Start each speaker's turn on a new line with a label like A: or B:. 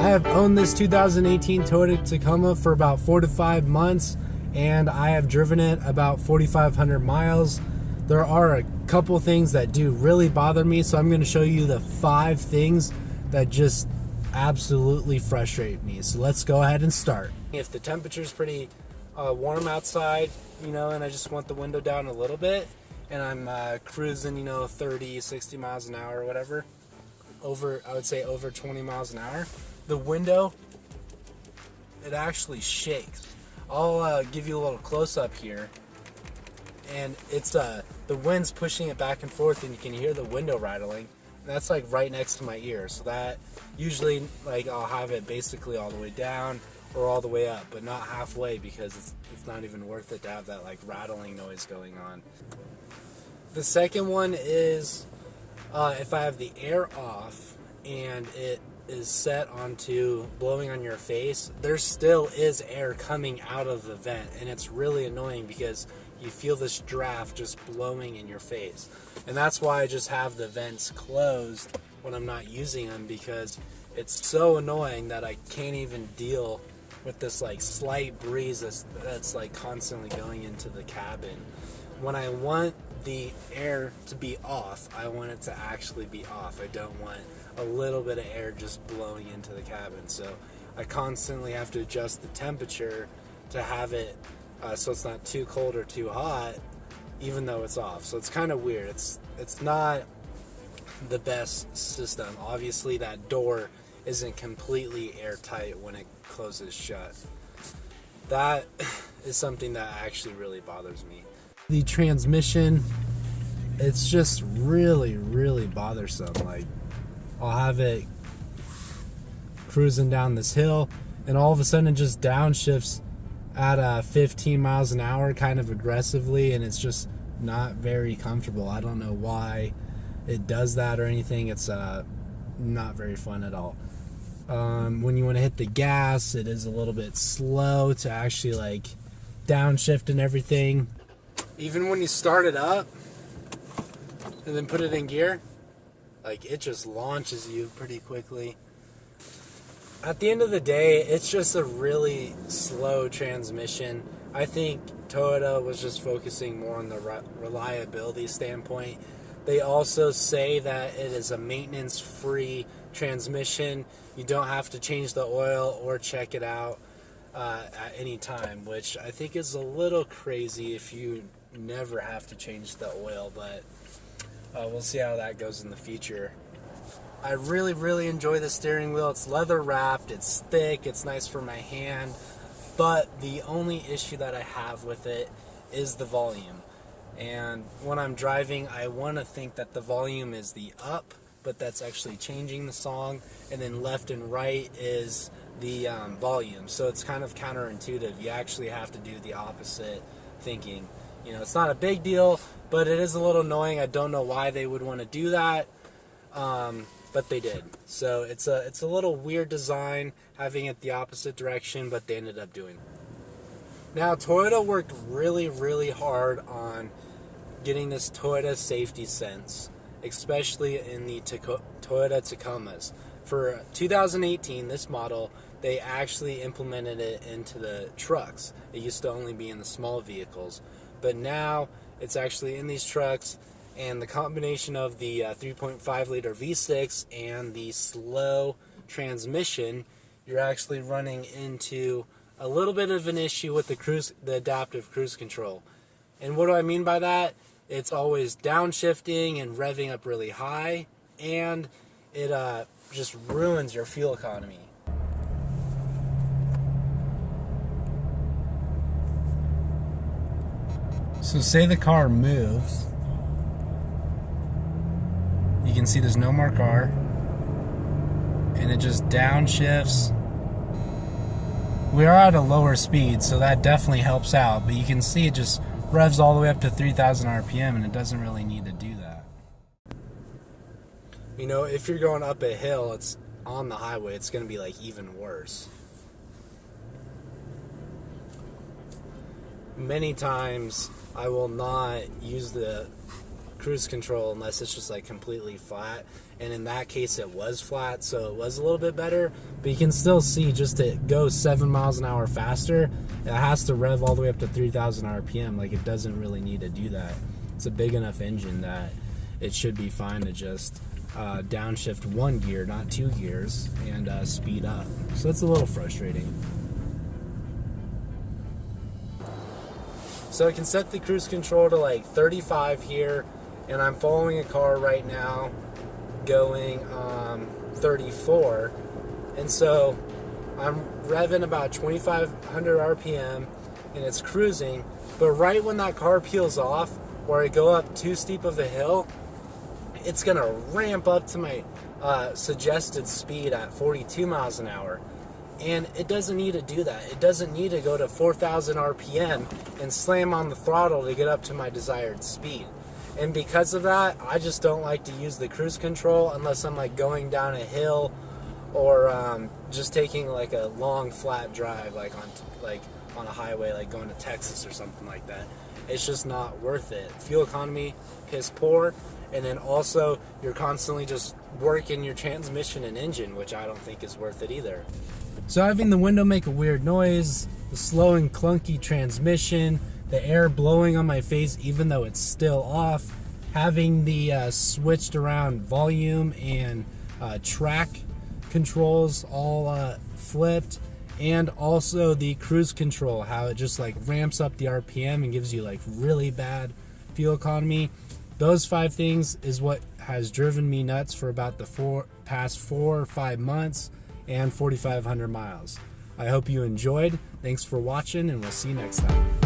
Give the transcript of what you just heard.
A: I have owned this 2018 Toyota Tacoma for about 4 to 5 months, and I have driven it about 4,500 miles. There are a couple things that do really bother me, so I'm going to show you the 5 things that just absolutely frustrate me. So let's go ahead and start. If the temperature is pretty warm outside, and I just want the window down a little bit, and I'm cruising, 30, 60 miles an hour or whatever, I would say over 20 miles an hour, the window, it actually shakes. I'll give you a little close-up here, and it's the wind's pushing it back and forth, and you can hear the window rattling. That's like right next to my ear, so that usually, like, I'll have it basically all the way down or all the way up, but not halfway, because it's not even worth it to have that like rattling noise going on. The second one is if I have the air off and it is set onto blowing on your face, there still is air coming out of the vent, and it's really annoying because you feel this draft just blowing in your face. And that's why I just have the vents closed when I'm not using them, because it's so annoying that I can't even deal with this like slight breeze that's like constantly going into the cabin. When I want the air to be off, I want it to actually be off. I don't want a little bit of air just blowing into the cabin. So I constantly have to adjust the temperature to have it so it's not too cold or too hot, even though it's off. So it's kind of weird. It's not the best system. Obviously that door isn't completely airtight when it closes shut. That is something that actually really bothers me. The transmission, it's just really, really bothersome. Like, I'll have it cruising down this hill, and all of a sudden it just downshifts at 15 miles an hour kind of aggressively, and it's just not very comfortable. I don't know why it does that or anything. It's not very fun at all. When you want to hit the gas, it is a little bit slow to actually like downshift and everything. Even when you start it up and then put it in gear, like, it just launches you pretty quickly. At the end of the day, it's just a really slow transmission. I think Toyota was just focusing more on the reliability standpoint. They also say that it is a maintenance-free transmission. You don't have to change the oil or check it out at any time, which I think is a little crazy if you never have to change the oil, but we'll see how that goes in the future. I really, really enjoy the steering wheel. It's leather wrapped, it's thick, it's nice for my hand, but the only issue that I have with it is the volume. And when I'm driving, I want to think that the volume is the up, but that's actually changing the song, and then left and right is the volume. So it's kind of counterintuitive. You actually have to do the opposite thinking. It's not a big deal, but it is a little annoying. I don't know why they would want to do that, but they did. So it's a little weird design, having it the opposite direction, but they ended up doing it. Now, Toyota worked really, really hard on getting this Toyota safety sense, especially in the Toyota Tacomas. For 2018, this model, they actually implemented it into the trucks. It used to only be in the small vehicles, but now it's actually in these trucks, and the combination of the 3.5 liter V6 and the slow transmission, you're actually running into a little bit of an issue with the adaptive cruise control. And what do I mean by that? It's always downshifting and revving up really high, and it just ruins your fuel economy. So say the car moves, you can see there's no more car, and it just downshifts. We are at a lower speed, so that definitely helps out, but you can see it just revs all the way up to 3,000 RPM, and it doesn't really need to do that. If you're going up a hill, it's on the highway, it's going to be like even worse. Many times I will not use the cruise control unless it's just like completely flat, and in that case it was flat, so it was a little bit better. But you can still see, just to go 7 miles an hour faster, it has to rev all the way up to 3,000 RPM. Like, it doesn't really need to do that. It's a big enough engine that it should be fine to just downshift 1 gear, not 2 gears, and speed up. So that's a little frustrating. So I can set the cruise control to like 35 here, and I'm following a car right now going 34, and so I'm revving about 2,500 RPM, and it's cruising. But right when that car peels off, or I go up too steep of a hill, it's gonna ramp up to my suggested speed at 42 miles an hour. And it doesn't need to do that. It doesn't need to go to 4,000 RPM and slam on the throttle to get up to my desired speed. And because of that, I just don't like to use the cruise control unless I'm like going down a hill, or just taking like a long flat drive, like on a highway, like going to Texas or something like that. It's just not worth it. Fuel economy piss poor, and then also you're constantly just working your transmission and engine, which I don't think is worth it either. So having the window make a weird noise, the slow and clunky transmission, the air blowing on my face even though it's still off, having the switched around volume and track controls all flipped, and also the cruise control, how it just like ramps up the RPM and gives you like really bad fuel economy. Those 5 things is what has driven me nuts for about the past 4 or 5 months and 4,500 miles. I hope you enjoyed. Thanks for watching, and we'll see you next time.